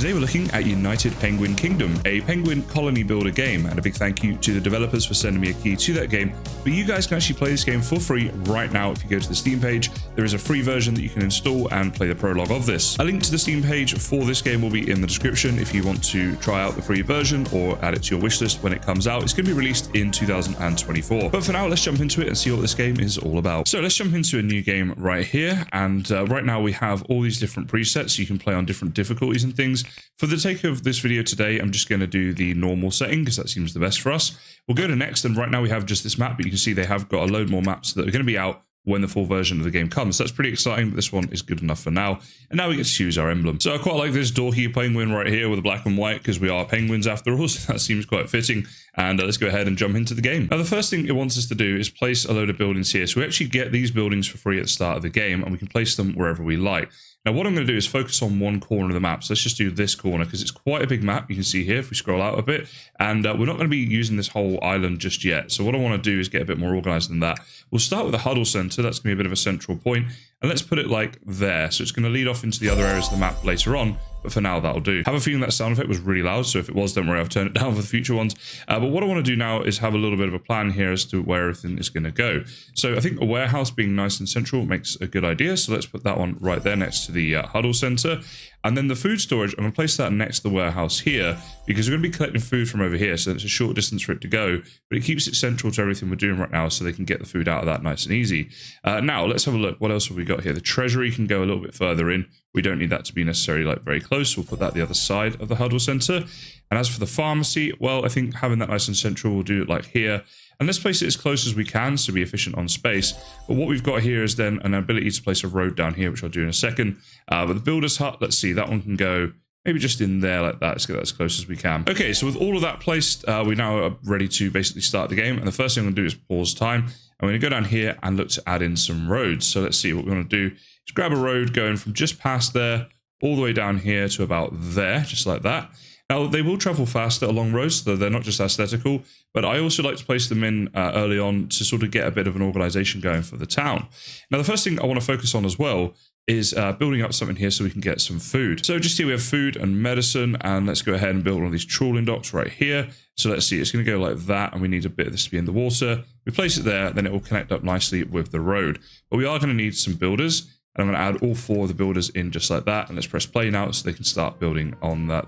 today we're looking at United Penguin Kingdom, a penguin colony builder game, and a big thank you to the developers for sending me a key to that game. But you guys can actually play this game for free right now. If you go to the Steam page, there is a free version that you can install and play the prologue of this. A link to the Steam page for this game will be in the description if you want to try out the free version or add it to your wishlist when it comes out. It's going to be released in 2024. But for now, let's jump into it and see what this game is all about. So let's jump into a new game right here. And right now we have all these different presets. You can play on different difficulties and things. For the sake of this video today, I'm just going to do the normal setting because that seems the best for us. We'll go to next, and right now we have just this map, but you can see they have got a load more maps that are going to be out when the full version of the game comes. So that's pretty exciting, but this one is good enough for now. And now we get to choose our emblem. So I quite like this dorky penguin right here with the black and white because we are penguins after all, so that seems quite fitting. And let's go ahead and jump into the game. Now, the first thing it wants us to do is place a load of buildings here. So we actually get these buildings for free at the start of the game, and we can place them wherever we like. Now, what I'm going to do is focus on one corner of the map. So let's just do this corner because it's quite a big map. You can see here if we scroll out a bit, and we're not going to be using this whole island just yet. So what I want to do is get a bit more organized than that. We'll start with the huddle center. That's going to be a bit of a central point, and let's put it like there. So it's going to lead off into the other areas of the map later on. But for now, that'll do. Have a feeling that sound effect was really loud, so if it was, don't worry, I've turned it down for the future ones. But what I want to do now is have a little bit of a plan here as to where everything is going to go. So I think a warehouse being nice and central makes a good idea. So let's put that one right there next to the huddle center. And then the food storage, I'm going to place that next to the warehouse here because we're going to be collecting food from over here. So it's a short distance for it to go, but it keeps it central to everything we're doing right now so they can get the food out of that nice and easy. Now, let's have a look. What else have we got here? The treasury can go a little bit further in. We don't need that to be necessarily like very close. We'll put that the other side of the huddle center. And as for the pharmacy, well, I think having that nice and central, we'll do it like here. And let's place it as close as we can to be efficient on space. But what we've got here is then an ability to place a road down here, which I'll do in a second. But the builder's hut, let's see, that one can go maybe just in there like that. Let's get that as close as we can. Okay, so with all of that placed, we now are ready to basically start the game. And the first thing I'm going to do is pause time. I'm going to go down here and look to add in some roads. So let's see what we want to do. Just grab a road going from just past there all the way down here to about there, just like that. Now, they will travel faster along roads, so they're not just aesthetical, but I also like to place them in early on to sort of get a bit of an organization going for the town. Now, the first thing I want to focus on as well is building up something here so we can get some food. So just here we have food and medicine, and let's go ahead and build one of these trawling docks right here. So let's see, it's going to go like that, and we need a bit of this to be in the water. We place it there, then it will connect up nicely with the road. But we are going to need some builders. And I'm going to add all 4 of the builders in just like that. And let's press play now so they can start building on that.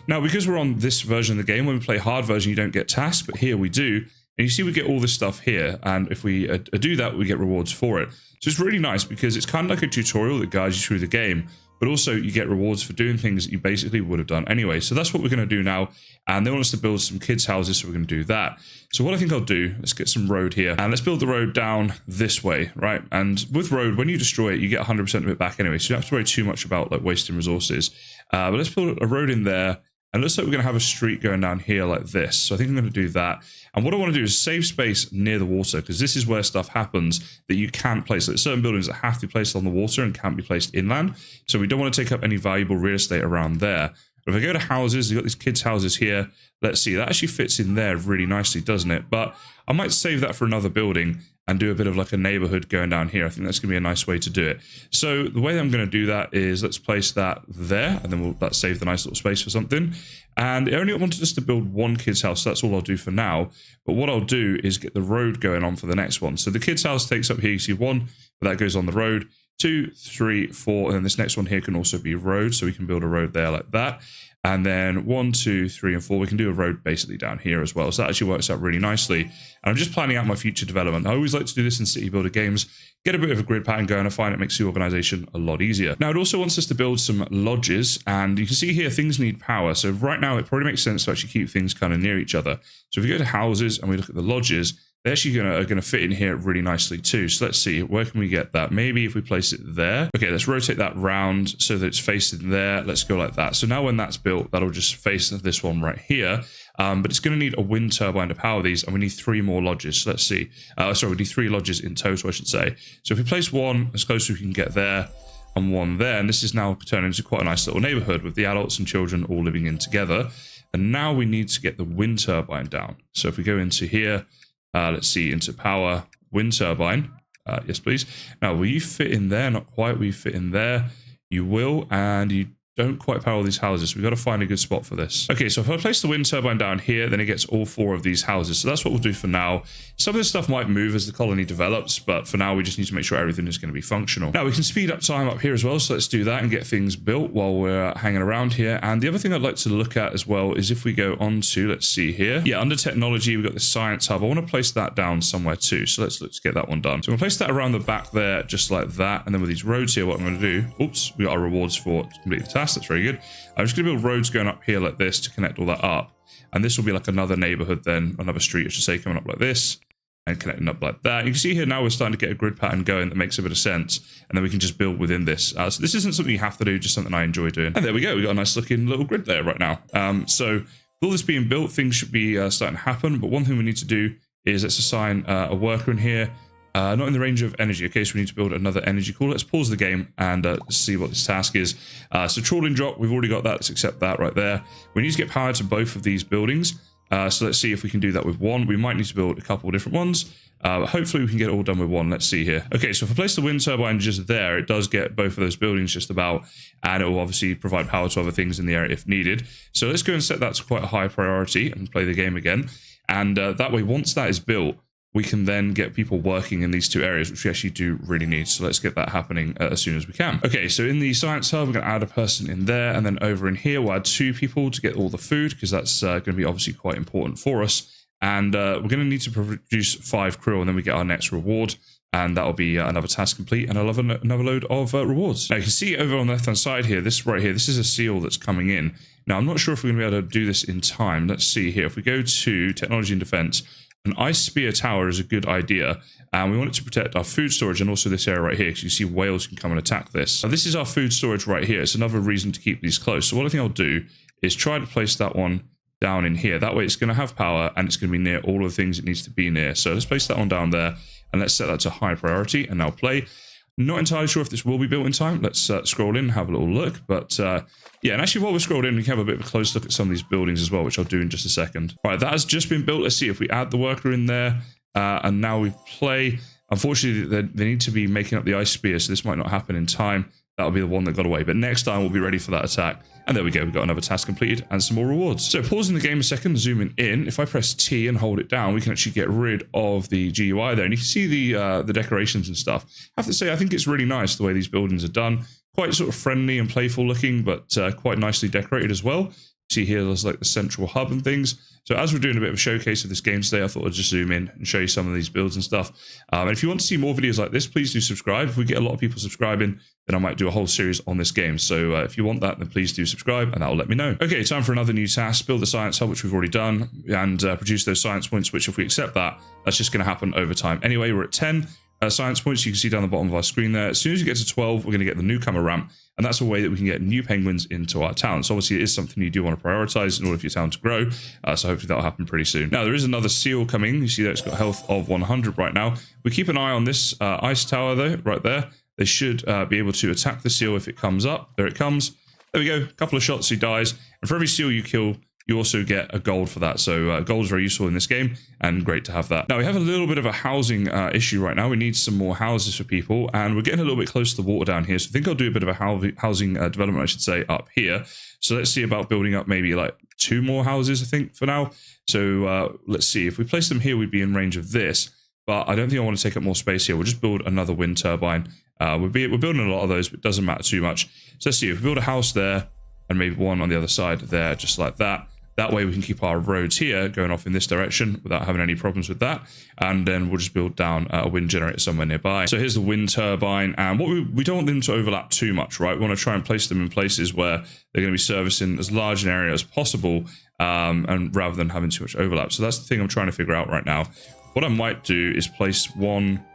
Now, because we're on this version of the game, when we play hard version, you don't get tasks, but here we do. And you see we get all this stuff here. And if we do that, we get rewards for it. So it's really nice because it's kind of like a tutorial that guides you through the game. But also you get rewards for doing things that you basically would have done anyway. So that's what we're going to do now. And they want us to build some kids' houses, so we're going to do that. So what I think I'll do, let's get some road here. And let's build the road down this way, right? And with road, when you destroy it, you get 100% of it back anyway. So you don't have to worry too much about like wasting resources. But let's build a road in there. And it looks like we're going to have a street going down here like this. So I think I'm going to do that. And what I want to do is save space near the water, because this is where stuff happens that you can't place. Like certain buildings that have to be placed on the water and can't be placed inland. So we don't want to take up any valuable real estate around there. But if I go to houses, you've got these kids' houses here. Let's see, that actually fits in there really nicely, doesn't it? But I might save that for another building and do a bit of like a neighborhood going down here. I think that's going to be a nice way to do it. So the way that I'm going to do that is let's place that there, and then let's save the nice little space for something. And it only wanted us to build one kid's house, so that's all I'll do for now. But what I'll do is get the road going on for the next one. So the kid's house takes up here, you see 1, but that goes on the road. 2, 3, 4, and then this next one here can also be road, so we can build a road there like that. And then 1, 2, 3, and 4, we can do a road basically down here as well. So that actually works out really nicely. And I'm just planning out my future development. I always like to do this in city builder games, get a bit of a grid pattern going. I find it makes the organization a lot easier. Now, it also wants us to build some lodges, and you can see here things need power. So right now, it probably makes sense to actually keep things kind of near each other. So if we go to houses and we look at the lodges, they're actually are going to fit in here really nicely too. So let's see, where can we get that? Maybe if we place it there. Okay, let's rotate that round so that it's facing there. Let's go like that. So now when that's built, that'll just face this one right here. But it's going to need a wind turbine to power these, and we need 3 more lodges. So let's see. Sorry, we need 3 lodges in total, I should say. So if we place 1 as close as we can get there, and 1 there, and this is now turning into quite a nice little neighborhood with the adults and children all living in together. And now we need to get the wind turbine down. So if we go into here, let's see, into power, wind turbine. Yes, please. Now, will you fit in there? Not quite. Will you fit in there? You will, and you don't quite power all these houses. We've got to find a good spot for this. Okay, so if I place the wind turbine down here, then it gets all 4 of these houses. So that's what we'll do for now. Some of this stuff might move as the colony develops, but for now we just need to make sure everything is going to be functional. Now we can speed up time up here as well, so let's do that and get things built while we're hanging around here. And the other thing I'd like to look at as well is if we go on to, let's see here. Yeah, under technology, we've got the science hub. I want to place that down somewhere too. So let's get that one done. So I'm going to place that around the back there, just like that. And then with these roads here, what I'm going to do, oops, we got our rewards for completing the task. That's very good. I'm just going to build roads going up here like this to connect all that up. And this will be like another neighborhood then, another street, I should say, coming up like this and connecting up like that. You can see here now we're starting to get a grid pattern going that makes a bit of sense. And then we can just build within this. So this isn't something you have to do, just something I enjoy doing. And there we go. We got a nice looking little grid there right now. So with all this being built, things should be starting to happen. But one thing we need to do is let's assign a worker in here. Not in the range of energy. Okay, so we need to build another energy core. Let's pause the game and see what this task is. So trawling drop, we've already got that. Let's accept that right there. We need to get power to both of these buildings. So let's see if we can do that with one. We might need to build a couple of different ones. Hopefully we can get it all done with one. Let's see here. Okay, so if I place the wind turbine just there, it does get both of those buildings just about, and it will obviously provide power to other things in the area if needed. So let's go and set that to quite a high priority and play the game again. And that way, once that is built, we can then get people working in these 2 areas, which we actually do really need. So let's get that happening as soon as we can. Okay, so in the science hub, we're going to add a person in there. And then over in here, we'll add 2 people to get all the food, because that's going to be obviously quite important for us. And we're going to need to produce 5 krill, and then we get our next reward. And that'll be another task complete, and I'll have another load of rewards. Now you can see over on the left-hand side here, this right here, this is a seal that's coming in. Now I'm not sure if we're going to be able to do this in time. Let's see here. If we go to technology and defense, an ice spear tower is a good idea, and we want it to protect our food storage and also this area right here, because you see whales can come and attack this. Now this is our food storage right here. It's another reason to keep these close. So what I think I'll do is try to place that one down in here. That way it's going to have power and it's going to be near all of the things it needs to be near. So let's place that one down there and let's set that to high priority and now play. Not entirely sure if this will be built in time. Let's scroll in, have a little look. But yeah, and actually while we're scrolled in, we can have a bit of a close look at some of these buildings as well, which I'll do in just a second. All right, that has just been built. Let's see if we add the worker in there and now we play. Unfortunately, they need to be making up the ice spear, so this might not happen in time. That'll be the one that got away. But next time we'll be ready for that attack. And there we go. We've got another task completed and some more rewards. So pausing the game a second, zooming in. If I press T and hold it down, we can actually get rid of the GUI there. And you can see the decorations and stuff. I have to say, I think it's really nice the way these buildings are done. Quite sort of friendly and playful looking, but quite nicely decorated as well. See here, there's like the central hub and things. So as we're doing a bit of a showcase of this game today, I thought I'd just zoom in and show you some of these builds and stuff. And if you want to see more videos like this, please do subscribe. If we get a lot of people subscribing, then I might do a whole series on this game. So if you want that, then please do subscribe and that will let me know. Okay, time for another new task. Build the science hub, which we've already done, and produce those science points, which if we accept that, that's just going to happen over time. Anyway, we're at 10 science points. You can see down the bottom of our screen there. As soon as you get to 12, we're going to get the Newcomer Ramp. And that's a way that we can get new penguins into our town. So obviously it is something you do want to prioritize in order for your town to grow. So hopefully that'll happen pretty soon. Now there is another seal coming. You see that it's got health of 100 right now. We keep an eye on this ice tower though, right there. They should be able to attack the seal if it comes up. There it comes. There we go. A couple of shots, he dies. And for every seal you kill, you also get a gold for that. So gold is very useful in this game and great to have that. Now we have a little bit of a housing issue right now. We need some more houses for people and we're getting a little bit close to the water down here. So I think I'll do a bit of a housing development, I should say, up here. So let's see about building up maybe like 2 more houses, I think, for now. So let's see. If we place them here, we'd be in range of this. But I don't think I want to take up more space here. We'll just build another wind turbine. We're building a lot of those, but it doesn't matter too much. So let's see. If we build a house there and maybe one on the other side there, just like that. That way we can keep our roads here going off in this direction without having any problems with that. And then we'll just build down a wind generator somewhere nearby. So here's the wind turbine. And what we don't want them to overlap too much, right? We want to try and place them in places where they're going to be servicing as large an area as possible and rather than having too much overlap. So that's the thing I'm trying to figure out right now. What I might do is place one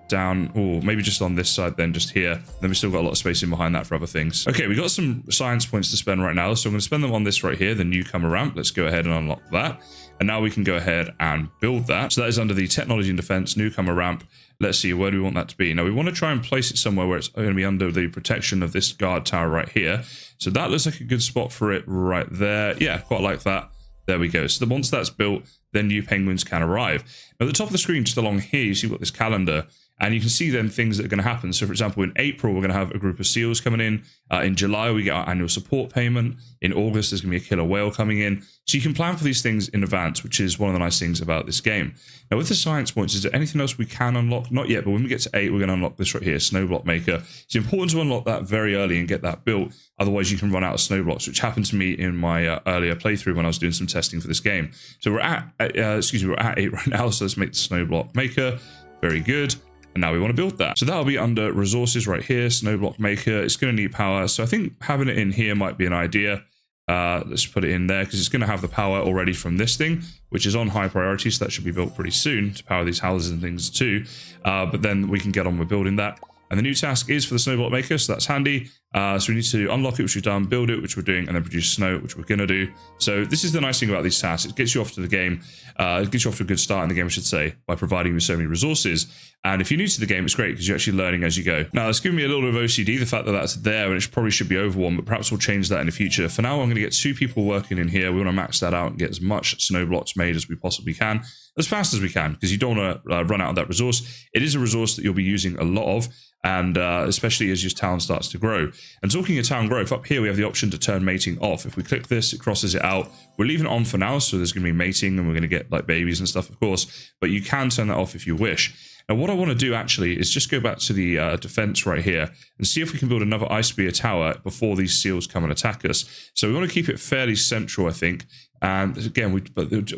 down, or maybe just on this side then, just here. Then we still got a lot of space in behind that for other things. Okay, we got some science points to spend right now, so I'm going to spend them on this right here, the Newcomer Ramp. Let's go ahead and unlock that. And now we can go ahead and build that. So that is under the Technology and Defense Newcomer Ramp. Let's see, where do we want that to be? Now we want to try and place it somewhere where it's going to be under the protection of this guard tower right here. So that looks like a good spot for it right there. Yeah, quite like that. There we go. So once that's built, then new penguins can arrive. Now at the top of the screen, just along here, you see what this calendar. And you can see then things that are going to happen. So for example, in April, we're going to have a group of seals coming in. In July, we get our annual support payment. In August, there's going to be a killer whale coming in. So you can plan for these things in advance, which is one of the nice things about this game. Now with the science points, is there anything else we can unlock? Not yet, but when we get to 8, we're going to unlock this right here, snow block maker. It's important to unlock that very early and get that built. Otherwise, you can run out of snow blocks, which happened to me in my earlier playthrough when I was doing some testing for this game. So we're at, we're at 8 right now. So let's make the snow block maker. Very good. And now we want to build that. So that'll be under resources right here, snow block maker. It's going to need power. So I think having it in here might be an idea. Let's put it in there because it's going to have the power already from this thing, which is on high priority. So that should be built pretty soon to power these houses and things too. But then we can get on with building that. And the new task is for the snow block maker, so that's handy. So we need to unlock it, which we've done, build it, which we're doing, and then produce snow, which we're going to do. So this is the nice thing about these tasks. It gets you off to the game. It gets you off to a good start in the game, I should say, by providing you with so many resources. And if you're new to the game, it's great because you're actually learning as you go. Now, it's giving me a little bit of OCD, the fact that that's there, and it probably should be over 1, but perhaps we'll change that in the future. For now, I'm going to get 2 people working in here. We want to max that out and get as much snow blocks made as we possibly can, as fast as we can, because you don't want to run out of that resource. It is a resource that you'll be using a lot of, and especially as your town starts to grow. And talking of town growth, up here we have the option to turn mating off. If we click this, it crosses it out. We're leaving it on for now, so there's going to be mating, and we're going to get like babies and stuff, of course, but you can turn that off if you wish. Now, what I want to do actually is just go back to the defense right here and see if we can build another ice spear tower before these seals come and attack us. So we want to keep it fairly central, I think. And again,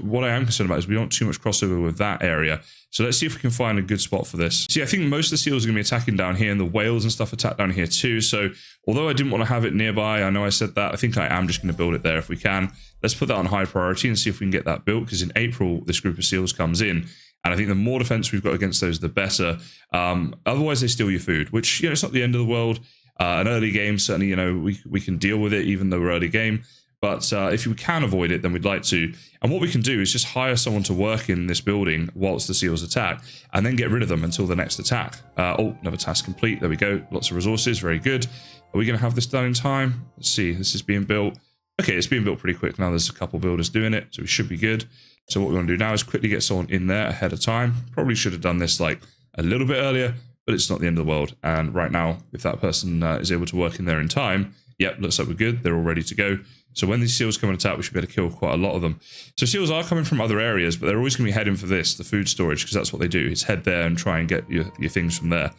what I am concerned about is we don't want too much crossover with that area. So let's see if we can find a good spot for this. See, I think most of the seals are going to be attacking down here, and the whales and stuff attack down here too. So although I didn't want to have it nearby, I know I said that, I think I am just going to build it there if we can. Let's put that on high priority and see if we can get that built, because in April, this group of seals comes in. And I think the more defense we've got against those, the better. Otherwise, they steal your food, which, you know, it's not the end of the world. An early game, certainly, you know, we can deal with it, even though we're early game. But if we can avoid it, then we'd like to. And what we can do is just hire someone to work in this building whilst the seals attack, and then get rid of them until the next attack. Oh, another task complete. There we go. Lots of resources. Very good. Are we going to have this done in time? Let's see. This is being built. Okay, it's being built pretty quick. Now there's a couple builders doing it, so we should be good. So what we want to do now is quickly get someone in there ahead of time. Probably should have done this like a little bit earlier, but it's not the end of the world. And right now, if that person is able to work in there in time, yep, looks like we're good. They're all ready to go. So when these seals come and attack, we should be able to kill quite a lot of them. So seals are coming from other areas, but they're always going to be heading for this, the food storage, because that's what they do. It's head there and try and get your things from there.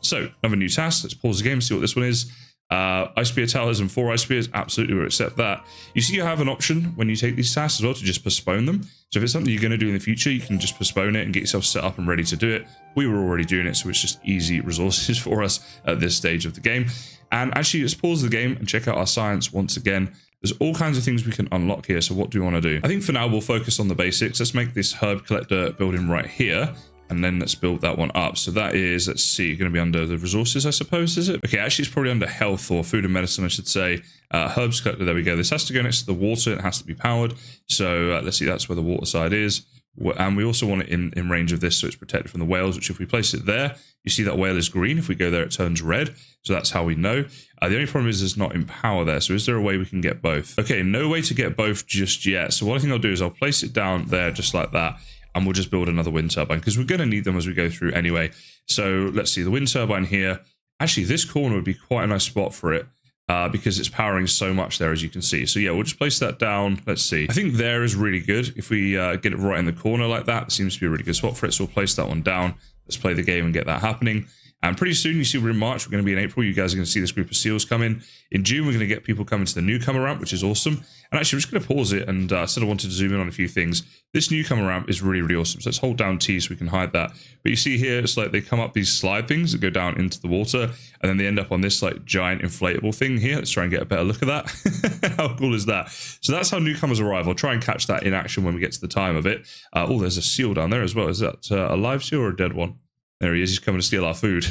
So another new task. Let's pause the game, see what this one is. Ice spear towers and 4 ice spears, absolutely we'll accept that. You see, you have an option when you take these tasks as well to just postpone them. So if it's something you're going to do in the future, you can just postpone it and get yourself set up and ready to do it. We were already doing it, so it's just easy resources for us at this stage of the game. And actually, let's pause the game and check out our science once again. There's all kinds of things we can unlock here, so what do we want to do? I think for now we'll focus on the basics. Let's make this herb collector building right here, and then let's build that one up. So that is, let's see, going to be under the resources, I suppose, is it? Okay, actually it's probably under health or food and medicine, I should say. Herbs collector, there we go. This has to go next to the water. It has to be powered. So let's see, that's where the water side is. And we also want it in range of this, so it's protected from the whales, which if we place it there, you see that whale is green. If we go there, it turns red. So that's how we know. The only problem is it's not in power there. So is there a way we can get both? Okay, no way to get both just yet. So what I think I'll do is I'll place it down there just like that, and we'll just build another wind turbine because we're going to need them as we go through anyway. So let's see, the wind turbine here. Actually, this corner would be quite a nice spot for it. Because it's powering so much there, as you can see. So yeah, we'll just place that down. Let's see. I think there is really good. If we get it right in the corner like that, it seems to be a really good spot for it. So we'll place that one down. Let's play the game and get that happening. And pretty soon, you see we're in March, we're going to be in April. You guys are going to see this group of seals come in. In June, we're going to get people coming to the Newcom Ramp, which is awesome. And actually, I'm just going to pause it and sort of wanted to zoom in on a few things. This Newcom Ramp is really, really awesome. So let's hold down T so we can hide that. But you see here, it's like they come up these slide things that go down into the water, and then they end up on this like giant inflatable thing here. Let's try and get a better look at that. How cool is that? So that's how newcomers arrive. I'll try and catch that in action when we get to the time of it. Oh, there's a seal down there as well. Is that a live seal or a dead one? There he is, he's coming to steal our food.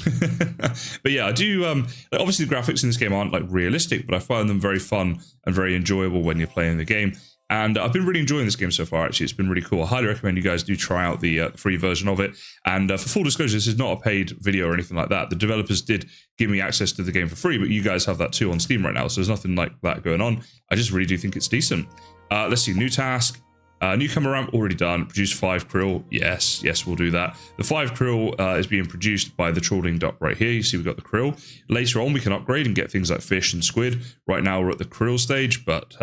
But yeah, I do, obviously the graphics in this game aren't like realistic, but I find them very fun and very enjoyable when you're playing the game. And I've been really enjoying this game so far, actually. It's been really cool. I highly recommend you guys do try out the free version of it. And for full disclosure, this is not a paid video or anything like that. The developers did give me access to the game for free, but you guys have that too on Steam right now. So there's nothing like that going on. I just really do think it's decent. Let's see, new task. Newcom Ramp already done. Produce 5 krill. Yes, we'll do that. The 5 krill is being produced by the trawling dock right here. You see we've got the krill. Later on we can upgrade and get things like fish and squid. Right now we're at the krill stage, but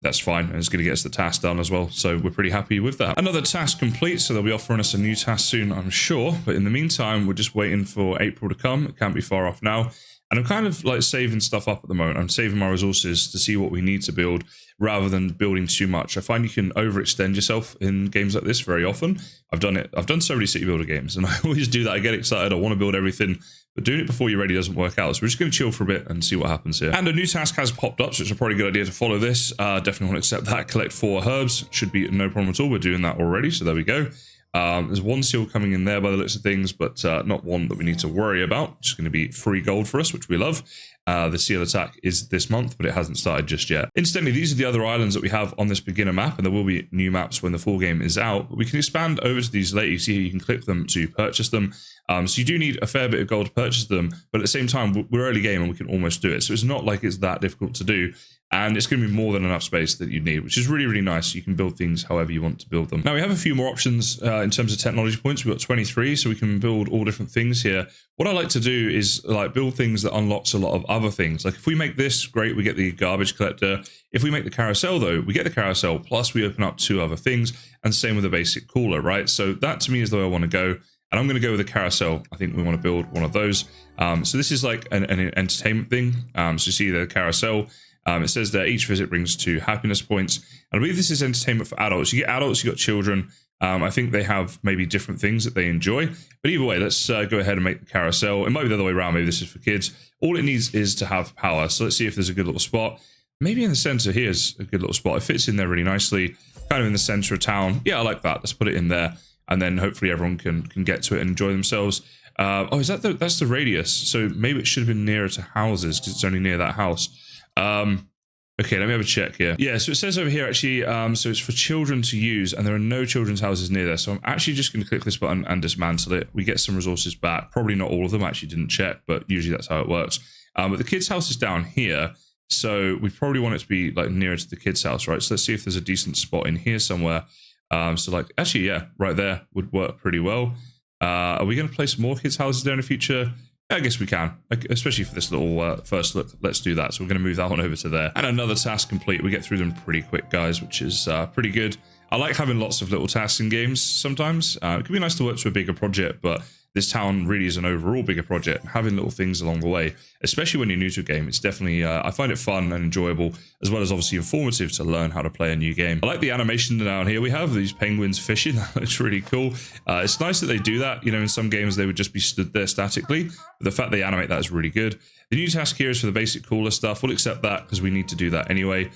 that's fine. And it's going to get us the task done as well. So we're pretty happy with that. Another task complete. So they'll be offering us a new task soon, I'm sure. But in the meantime, we're just waiting for April to come. It can't be far off now. And I'm kind of like saving stuff up at the moment. I'm saving my resources to see what we need to build rather than building too much. I find you can overextend yourself in games like this very often. I've done it. I've done so many city builder games and I always do that. I get excited. I want to build everything, but doing it before you're ready doesn't work out. So we're just going to chill for a bit and see what happens here. And a new task has popped up, so it's a probably good idea to follow this. Definitely want to accept that. Collect 4 herbs. Should be no problem at all. We're doing that already. So there we go. There's 1 seal coming in there by the looks of things, but not one that we need to worry about. It's going to be free gold for us, which we love. The seal attack is this month, but it hasn't started just yet. Incidentally, these are the other islands that we have on this beginner map, and there will be new maps when the full game is out. But we can expand over to these later. You see here, you can click them to purchase them. So you do need a fair bit of gold to purchase them, but at the same time, we're early game and we can almost do it. So it's not like it's that difficult to do. And it's going to be more than enough space that you need, which is really, really nice. You can build things however you want to build them. Now, we have a few more options in terms of technology points. We've got 23, so we can build all different things here. What I like to do is like build things that unlocks a lot of other things. Like if we make this, great, we get the garbage collector. If we make the carousel, though, we get the carousel, plus we open up 2 other things, and same with the basic cooler, right? So that, to me, is the way I want to go. And I'm going to go with a carousel. I think we want to build one of those. So this is like an entertainment thing. So you see the carousel. It says that each visit brings 2 happiness points. And I believe this is entertainment for adults. You get adults, you got children. I think they have maybe different things that they enjoy. But either way, let's go ahead and make the carousel. It might be the other way around. Maybe this is for kids. All it needs is to have power. So let's see if there's a good little spot. Maybe in the center, here's a good little spot. It fits in there really nicely. Kind of in the center of town. Yeah, I like that. Let's put it in there. And then hopefully everyone can get to it and enjoy themselves. Oh, is that that's the radius? So maybe it should have been nearer to houses because it's only near that house. Okay, let me have a check here. Yeah, so it says over here actually, so it's for children to use and there are no children's houses near there. So I'm actually just going to click this button and dismantle it. We get some resources back. Probably not all of them. I actually didn't check, but usually that's how it works. But the kids' house is down here. So we probably want it to be like nearer to the kids' house, right? So let's see if there's a decent spot in here somewhere. So like, actually, yeah, right there would work pretty well. Are we going to place more kids' houses there in the future? I guess we can, especially for this little first look. Let's do that. So we're going to move that one over to there. And another task complete. We get through them pretty quick, guys, which is pretty good. I like having lots of little tasks in games sometimes. It can be nice to work to a bigger project, but this town really is an overall bigger project. Having little things along the way, especially when you're new to a game, it's definitely, I find it fun and enjoyable, as well as obviously informative to learn how to play a new game. I like the animation down here. We have these penguins fishing. That looks really cool. It's nice that they do that. You know, in some games, they would just be stood there statically. But the fact they animate that is really good. The new task here is for the basic cooler stuff. We'll accept that because we need to do that anyway.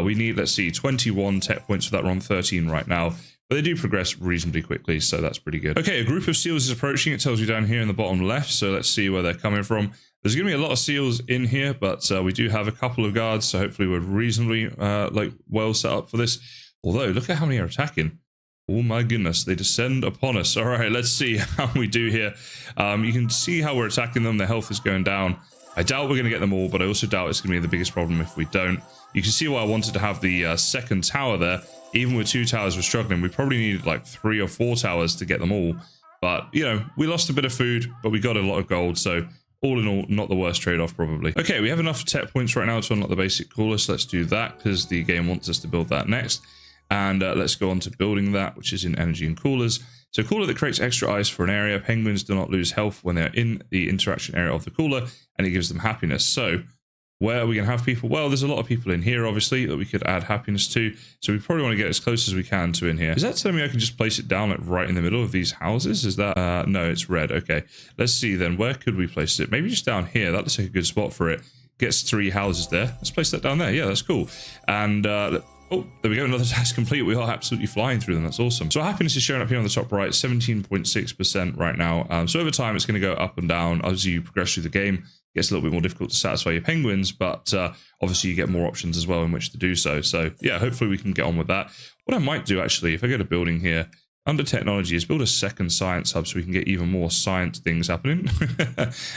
We need, let's see, 21 tech points for that. We're on 13 right now. But they do progress reasonably quickly, so that's pretty good. Okay, a group of seals is approaching. It tells you down here in the bottom left, so let's see where they're coming from. There's going to be a lot of seals in here, but we do have a couple of guards, so hopefully we're reasonably well set up for this. Although, look at how many are attacking. Oh my goodness, they descend upon us. All right, let's see how we do here. You can see how we're attacking them. Their health is going down. I doubt we're going to get them all, but I also doubt it's going to be the biggest problem if we don't. You can see why I wanted to have the second tower there. Even with 2 towers, we're struggling. We probably needed like 3 or 4 towers to get them all. But, you know, we lost a bit of food, but we got a lot of gold. So all in all, not the worst trade-off probably. Okay, we have enough tech points right now to unlock the basic cooler. So let's do that because the game wants us to build that next. And let's go on to building that, which is in energy and coolers. So cooler that creates extra ice for an area. Penguins do not lose health when they're in the interaction area of the cooler, and it gives them happiness. So where are we going to have people? Well, there's a lot of people in here, obviously, that we could add happiness to. So we probably want to get as close as we can to in here. Is that telling me I can just place it down like right in the middle of these houses? Is that, no, it's red. Okay, let's see then. Where could we place it? Maybe just down here. That looks like a good spot for it. Gets 3 houses there. Let's place that down there. Yeah, that's cool. And, oh, there we go. Another task complete. We are absolutely flying through them. That's awesome. So our happiness is showing up here on the top right, 17.6% right now. So over time, it's going to go up and down as you progress through the game. It gets a little bit more difficult to satisfy your penguins, but obviously you get more options as well in which to do so. So yeah, hopefully we can get on with that. What I might do actually, if I go to building here, under technology is build a second science hub so we can get even more science things happening.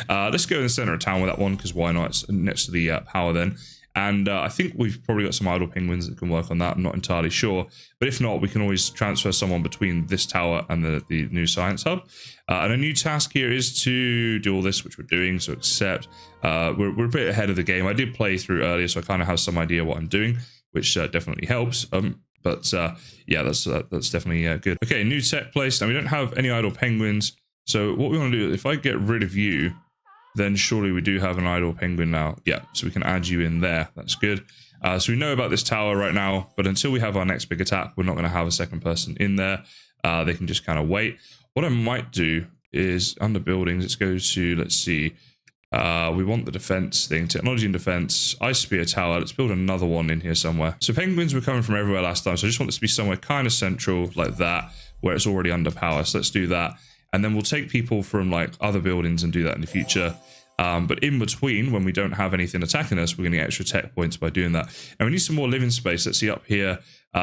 Let's go in the center of town with that one because why not? It's next to the power then. And I think we've probably got some idle penguins that can work on that. I'm not entirely sure. But if not, we can always transfer someone between this tower and the new science hub. And a new task here is to do all this, which we're doing. So accept. We're a bit ahead of the game. I did play through earlier, so I kind of have some idea what I'm doing, which definitely helps. But yeah, that's definitely good. Okay, new tech place. Now, we don't have any idle penguins. So what we want to do, if I get rid of you, then surely we do have an idle penguin now. Yeah, so we can add you in there. That's good. So we know about this tower right now, but until we have our next big attack, we're not going to have a second person in there. They can just kind of wait. What I might do is under buildings, let's go to, let's see. We want the defense thing, technology and defense, ice spear tower. Let's build another one in here somewhere. So penguins were coming from everywhere last time. So I just want this to be somewhere kind of central like that, where it's already under power. So let's do that. And then we'll take people from like other buildings and do that in the future. But in between, when we don't have anything attacking us, we're going to get extra tech points by doing that. And we need some more living space. Let's see up here.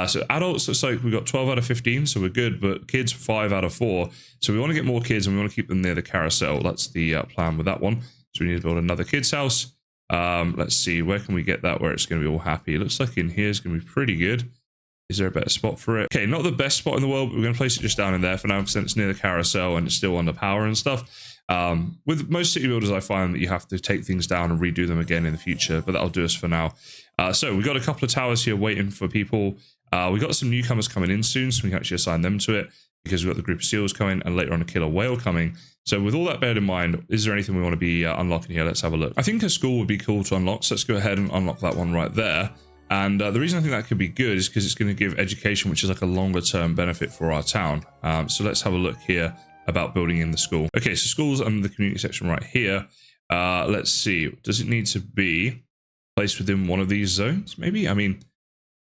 So adults, looks like we've got 12 out of 15, so we're good. But kids, 5 out of 4. So we want to get more kids and we want to keep them near the carousel. That's the plan with that one. So we need to build another kids house. Let's see, where can we get that where it's going to be all happy? It looks like in here is going to be pretty good. Is there a better spot for it? Okay, not the best spot in the world, but we're going to place it just down in there for now because it's near the carousel and it's still under power and stuff. With most city builders, I find that you have to take things down and redo them again in the future, but that'll do us for now. So we've got a couple of towers here waiting for people. We've got some newcomers coming in soon, so we can actually assign them to it because we've got the group of seals coming and later on a killer whale coming. So with all that beared in mind, is there anything we want to be unlocking here? Let's have a look. I think a school would be cool to unlock, so let's go ahead and unlock that one right there. And the reason I think that could be good is because it's going to give education, which is like a longer term benefit for our town. So let's have a look here about building in the school. Okay, so school's under the community section right here. Let's see, does it need to be placed within one of these zones? Maybe, I mean,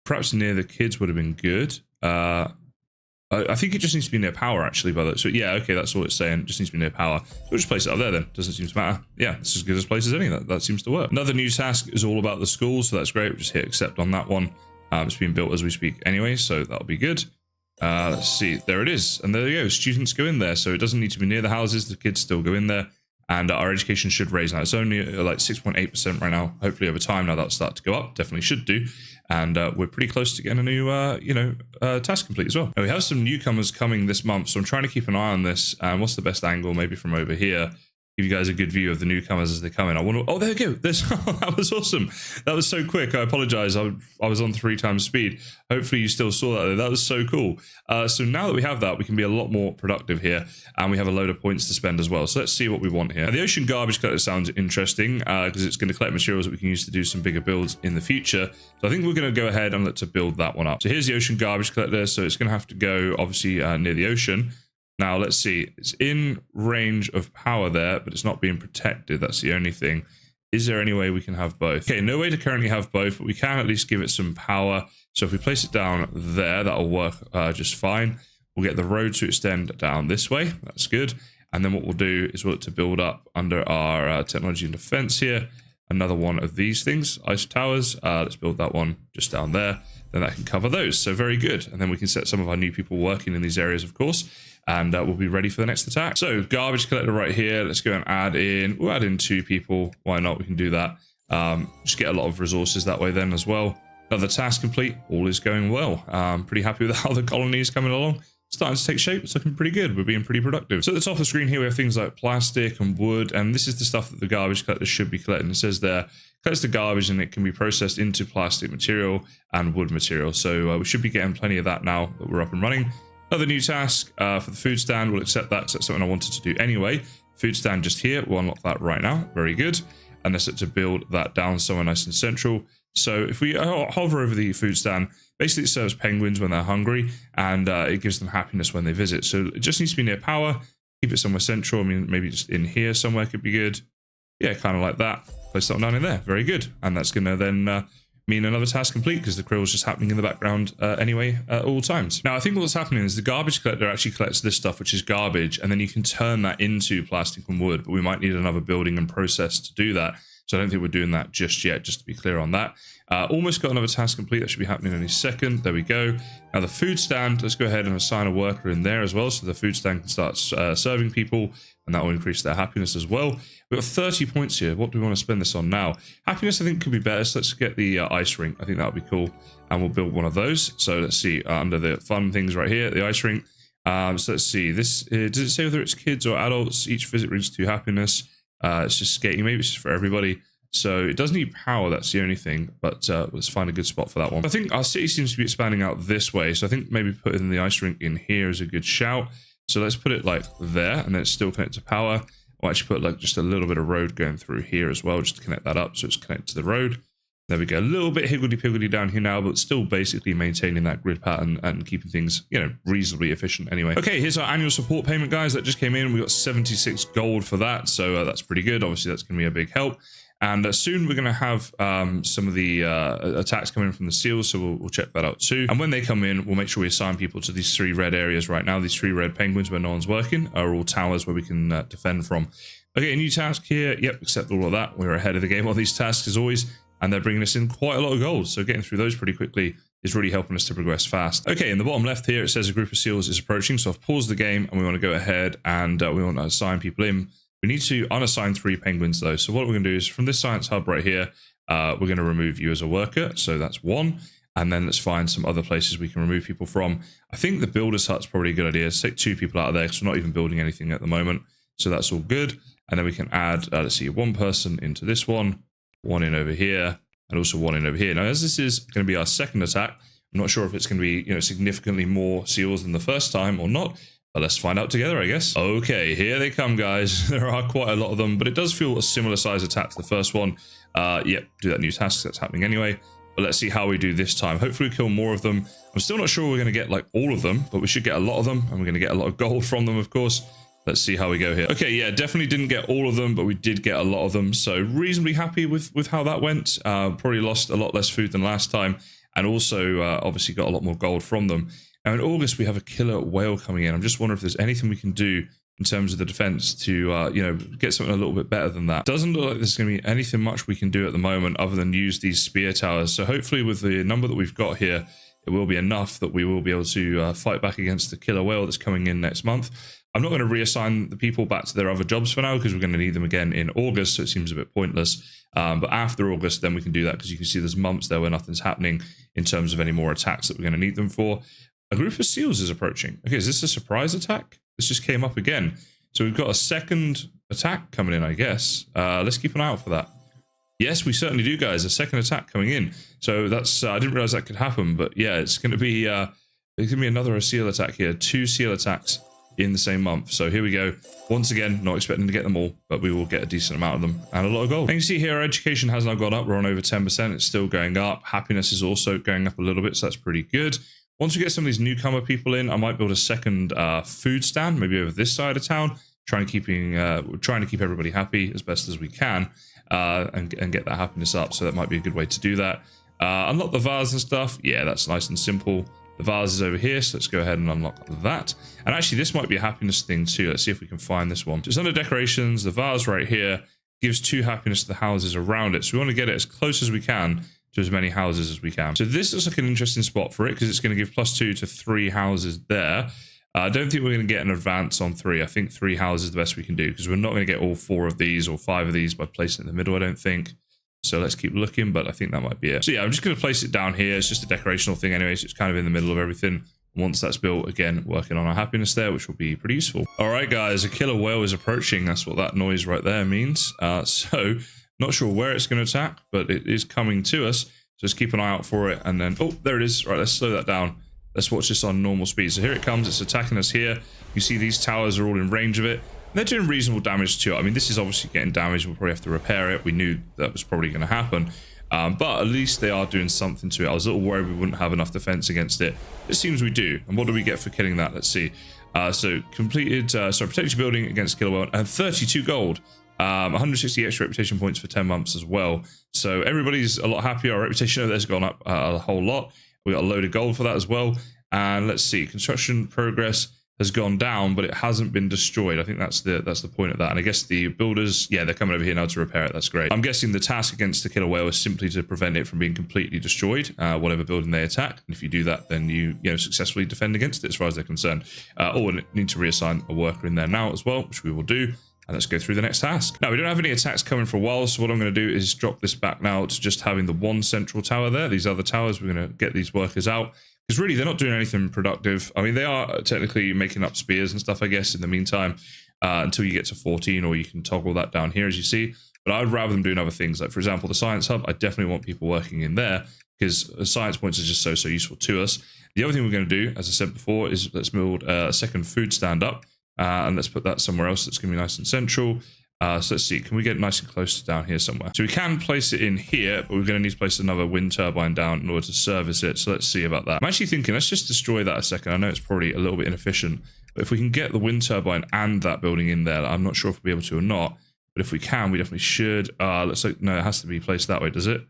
perhaps near the kids would have been good. I think it just needs to be near power, actually, by the way. So yeah, okay, that's all it's saying. It just needs to be near power. So we'll just place it up there then. Doesn't seem to matter. Yeah, it's as good as place as any. That seems to work. Another new task is all about the school, so that's great. We'll just hit accept on that one. It's being built as we speak anyway, so that'll be good. Let's see. There it is. And there you go. Students go in there, so it doesn't need to be near the houses. The kids still go in there. And our education should raise now. It's only like 6.8% right now. Hopefully over time now that'll start to go up. Definitely should do. And we're pretty close to getting a new, task complete as well. Now, we have some newcomers coming this month, so I'm trying to keep an eye on this. And what's the best angle? Maybe from over here. Give you guys a good view of the newcomers as they come in. I want to. Oh, there we go. This that was awesome. That was so quick. I apologize. I was on 3 times speed. Hopefully you still saw that. That was so cool. So now that we have that, we can be a lot more productive here, and we have a load of points to spend as well. So let's see what we want here. Now, the ocean garbage collector sounds interesting because it's going to collect materials that we can use to do some bigger builds in the future. So I think we're going to go ahead and look to build that one up. So here's the ocean garbage collector. So it's going to have to go obviously near the ocean. Now, let's see. It's in range of power there, but it's not being protected. That's the only thing. Is there any way we can have both? Okay, no way to currently have both, but we can at least give it some power. So if we place it down there, that'll work just fine. We'll get the road to extend down this way. That's good. And then what we'll do is we'll look to build up under our technology and defense here. Another one of these things, ice towers. Let's build that one just down there. Then that can cover those. So very good. And then we can set some of our new people working in these areas, of course. And we'll be ready for the next attack. So garbage collector right here. Let's go and add in. We'll add in 2 people. Why not? We can do that. Just get a lot of resources that way then as well. Another task complete. All is going well. Pretty happy with how the colony is coming along. Starting to take shape. It's looking pretty good. We're being pretty productive. So at the top of the screen here, we have things like plastic and wood. And this is the stuff that the garbage collector should be collecting. It says there, collects the garbage and it can be processed into plastic material and wood material. So we should be getting plenty of that now that we're up and running. Another new task for the food stand. We'll accept that because that's something I wanted to do anyway. Food stand just here. We'll unlock that right now. Very good. And let's look to build that down somewhere nice and central. So if we hover over the food stand, basically it serves penguins when they're hungry and it gives them happiness when they visit. So it just needs to be near power. Keep it somewhere central. I mean, maybe just in here somewhere could be good. Yeah, kind of like that. Place something down in there. Very good. And that's going to then mean another task complete because the krill's just happening in the background anyway at all times. Now, I think what's happening is the garbage collector actually collects this stuff, which is garbage, and then you can turn that into plastic and wood, but we might need another building and process to do that. So I don't think we're doing that just yet, just to be clear on that. Almost got another task complete. That should be happening any second. There we go. Now the food stand, let's go ahead and assign a worker in there as well. So the food stand can start serving people, and that will increase their happiness as well. We've got 30 points here. What do we want to spend this on now? Happiness, I think, could be better. So let's get the ice rink. I think that would be cool. And we'll build one of those. So let's see, under the fun things right here, the ice rink. So let's see, this, does it say whether it's kids or adults? Each visit brings 2 happiness. It's just skating. Maybe it's just for everybody. So it does need power, that's the only thing, but let's find a good spot for that one. I think our city seems to be expanding out this way, so I think maybe putting the ice rink in here is a good shout. So let's put it like there, and then it's still connected to power. We'll actually put like just a little bit of road going through here as well, just to connect that up so it's connected to the road. There we go, a little bit higgledy-piggledy down here now, but still basically maintaining that grid pattern and keeping things, you know, reasonably efficient anyway. Okay, here's our annual support payment, guys, that just came in. We got 76 gold for that, so that's pretty good. Obviously, that's going to be a big help. And soon we're going to have some of the attacks coming in from the seals, so we'll check that out too. And when they come in, we'll make sure we assign people to these 3 red areas right now. These 3 red penguins where no one's working are all towers where we can defend from. Okay, a new task here. Yep, accept all of that. We're ahead of the game on these tasks as always, and they're bringing us in quite a lot of gold. So getting through those pretty quickly is really helping us to progress fast. Okay, in the bottom left here, it says a group of seals is approaching. So I've paused the game and we want to go ahead and we want to assign people in. We need to unassign 3 penguins though. So what we're going to do is from this science hub right here, we're going to remove you as a worker. So that's 1. And then let's find some other places we can remove people from. I think the builder's hut's probably a good idea. Let's take 2 people out of there because we're not even building anything at the moment. So that's all good. And then we can add, let's see, 1 person into this one, 1 in over here, and also 1 in over here. Now, as this is going to be our second attack, I'm not sure if it's going to be, you know, significantly more seals than the first time or not. But let's find out together, I guess. Okay, here they come, guys. There are quite a lot of them, but it does feel a similar size attack to the first one. Yep, do that new task. That's happening anyway. But let's see how we do this time. Hopefully we kill more of them. I'm still not sure we're going to get like all of them, but we should get a lot of them. And we're going to get a lot of gold from them, of course. Let's see how we go here. Okay, yeah, definitely didn't get all of them, but we did get a lot of them. So reasonably happy with how that went. Probably lost a lot less food than last time. And also obviously got a lot more gold from them. Now in August, we have a killer whale coming in. I'm just wondering if there's anything we can do in terms of the defense to, you know, get something a little bit better than that. Doesn't look like there's going to be anything much we can do at the moment other than use these spear towers. So hopefully with the number that we've got here, it will be enough that we will be able to fight back against the killer whale that's coming in next month. I'm not going to reassign the people back to their other jobs for now because we're going to need them again in August, so it seems a bit pointless. But after August, then we can do that because you can see there's months there where nothing's happening in terms of any more attacks that we're going to need them for. A group of seals is approaching. Okay, is this a surprise attack? This just came up again. So we've got a second attack coming in, I guess. Let's keep an eye out for that. Yes, we certainly do, guys. A second attack coming in. So that's I didn't realize that could happen, but yeah, it's going to be another seal attack here. 2 seal attacks in the same month. So here we go. Once again, not expecting to get them all, but we will get a decent amount of them and a lot of gold. And you see here, our education has now gone up. We're on over 10%. It's still going up. Happiness is also going up a little bit, so that's pretty good. Once we get some of these newcomer people in, I might build a second food stand, maybe over this side of town, trying to keep everybody happy as best as we can, and get that happiness up. So that might be a good way to do that. Unlock the vase and stuff. Yeah, that's nice and simple. The vase is over here, so let's go ahead and unlock that. And actually, this might be a happiness thing too. Let's see if we can find this one. It's under decorations. The vase right here gives 2 happiness to the houses around it. So we want to get it as close as we can to as many houses as we can. So this is like an interesting spot for it because it's going to give +2 to 3 houses there. I don't think we're going to get an advance on 3. I think 3 houses is the best we can do because we're not going to get all 4 of these or 5 of these by placing it in the middle, I don't think. So let's keep looking, but I think that might be it. So yeah, I'm just going to place it down here. It's just a decorational thing anyway, so it's kind of in the middle of everything. Once that's built, again, working on our happiness there, which will be pretty useful. All right, guys, a killer whale is approaching. That's what that noise right there means. So not sure where it's going to attack, but it is coming to us. Just keep an eye out for it. And then, oh, there it is. Right, let's slow that down. Let's watch this on normal speed. So here it comes. It's attacking us here. You see these towers are all in range of it. They're doing reasonable damage to it. I mean, this is obviously getting damaged. We'll probably have to repair it. We knew that was probably going to happen. But at least they are doing something to it. I was a little worried we wouldn't have enough defense against it. It seems we do. And what do we get for killing that? Let's see. So completed, protect your building against killer whale and 32 gold. 160 extra reputation points for 10 months as well. So everybody's a lot happier. Our reputation over there's gone up a whole lot. We got a load of gold for that as well. And let's see, construction progress. has gone down, but it hasn't been destroyed. I think that's the point of that. And I guess the builders, yeah, they're coming over here now to repair it. That's great. I'm guessing the task against the killer whale is simply to prevent it from being completely destroyed, whatever building they attack. And if you do that, then you successfully defend against it as far as they're concerned. We'll need to reassign a worker in there now as well, which we will do. And let's go through the next task. Now, we don't have any attacks coming for a while, so what I'm going to do is drop this back now to just having the one central tower there. These other towers, we're going to get these workers out. Because really, they're not doing anything productive. I mean, they are technically making up spears and stuff, I guess, in the meantime, until you get to 14, or you can toggle that down here, as you see. But I'd rather them doing other things. Like, for example, the science hub, I definitely want people working in there, because science points are just so useful to us. The other thing we're going to do, as I said before, is let's build a second food stand up, and let's put that somewhere else that's going to be nice and central. So let's see, can we get nice and close to down here somewhere? So we can place it in here, but we're going to need to place another wind turbine down in order to service it. So let's see about that. I'm actually thinking, let's just destroy that a second. I know it's probably a little bit inefficient, but if we can get the wind turbine and that building in there, I'm not sure if we'll be able to or not, but if we can, we definitely should. Let's look, no, it has to be placed that way, does it?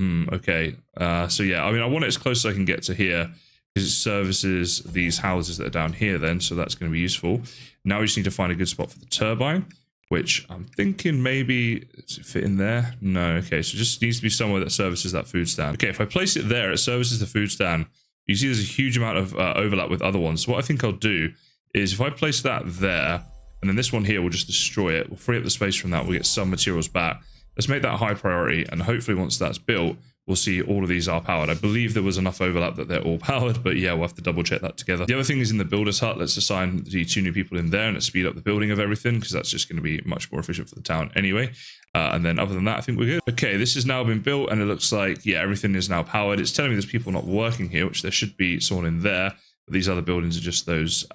Okay. So yeah, I mean, I want it as close as I can get to here, because it services these houses that are down here then, so that's going to be useful. Now we just need to find a good spot for the turbine, which I'm thinking maybe, does it fit in there? No, okay, so it just needs to be somewhere that services that food stand. Okay, if I place it there, it services the food stand. You see there's a huge amount of overlap with other ones. So what I think I'll do is if I place that there, and then this one here will just destroy it, we'll free up the space from that, we'll get some materials back. Let's make that a high priority, and hopefully once that's built, we'll see all of these are powered. I believe there was enough overlap that they're all powered, but yeah, we'll have to double check that together. The other thing is in the builder's hut, let's assign the 2 new people in there and let's speed up the building of everything, because that's just going to be much more efficient for the town anyway. And then other than that, I think we're good. Okay, this has now been built and it looks like, yeah, everything is now powered. It's telling me there's people not working here, which there should be someone in there. But these other buildings are just those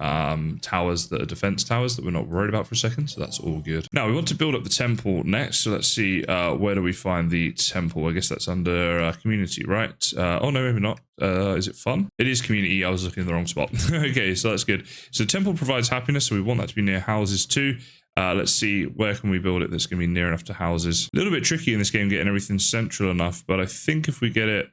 towers that are defense towers that we're not worried about for a second. So that's all good. Now we want to build up the temple next. So let's see, where do we find the temple? I guess that's under community, right? Oh no, maybe not. Is it fun? It is community. I was looking in the wrong spot. Okay, so that's good. So temple provides happiness. So we want that to be near houses too. Let's see, where can we build it that's going to be near enough to houses? A little bit tricky in this game getting everything central enough, but I think if we get it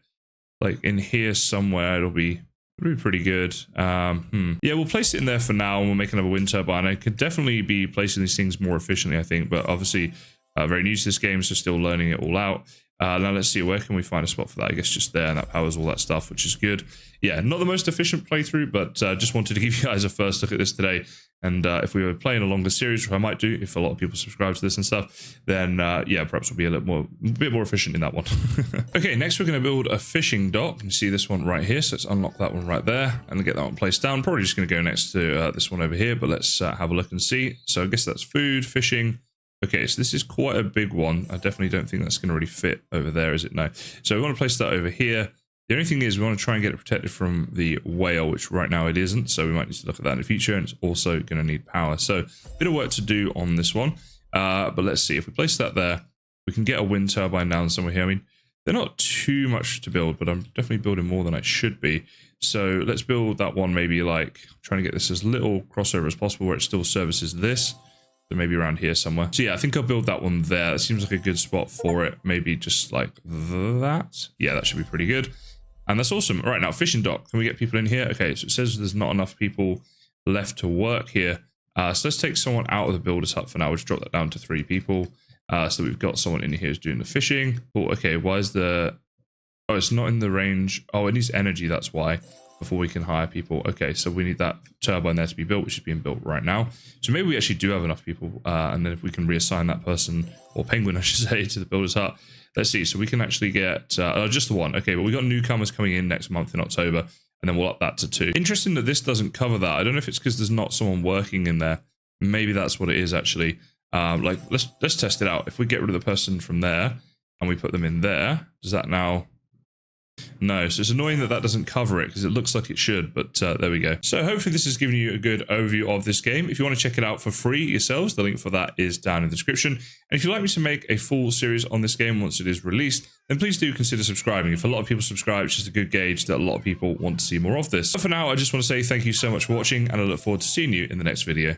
like in here somewhere, it'll be pretty good. Yeah, we'll place it in there for now and we'll make another wind turbine. I could definitely be placing these things more efficiently, I think, but obviously very new to this game, so still learning it all out. Now let's see, where can we find a spot for that? I guess just there, and that powers all that stuff, which is good. Yeah, not the most efficient playthrough, but just wanted to give you guys a first look at this today. And if we were playing a longer series, which I might do if a lot of people subscribe to this and stuff, then yeah, perhaps we'll be a bit more efficient in that one. Okay, next we're going to build a fishing dock. You can see this one right here, so let's unlock that one right there and get that one placed down. Probably just going to go next to this one over here, but let's have a look and see. So I guess that's food, fishing. Okay, so this is quite a big one. I definitely don't think that's going to really fit over there, is it? No. So we want to place that over here. The only thing is we want to try and get it protected from the whale, which right now it isn't. So we might need to look at that in the future, and it's also going to need power. So a bit of work to do on this one. But let's see, if we place that there, we can get a wind turbine down somewhere here. I mean, they're not too much to build, but I'm definitely building more than I should be. So let's build that one maybe like trying to get this as little crossover as possible where it still services this. So maybe around here somewhere. So yeah, I think I'll build that one there. That seems like a good spot for it. Maybe just like that. Yeah, that should be pretty good. And that's awesome. Right, now fishing dock. Can we get people in here? Okay, so it says there's not enough people left to work here. So let's take someone out of the builder's hut for now. We'll just drop that down to 3 people. So we've got someone in here who's doing the fishing. Oh, okay, why is the... Oh, it's not in the range. Oh, it needs energy, that's why. Before we can hire people. Okay, so we need that turbine there to be built, which is being built right now. So maybe we actually do have enough people, and then if we can reassign that person, or penguin I should say, to the builder's hut. Let's see, so we can actually get just the one. Okay, but we got newcomers coming in next month in October, and then we'll up that to 2. Interesting that this doesn't cover that. I don't know if it's because there's not someone working in there. Maybe that's what it is actually. Like let's test it out. If we get rid of the person from there and we put them in there, does that now... No, so it's annoying that that doesn't cover it because it looks like it should, but there we go. So hopefully this has given you a good overview of this game. If you want to check it out for free yourselves, the link for that is down in the description. And if you'd like me to make a full series on this game once it is released, then please do consider subscribing. If a lot of people subscribe, it's just a good gauge that a lot of people want to see more of this. But for now, I just want to say thank you so much for watching, and I look forward to seeing you in the next video.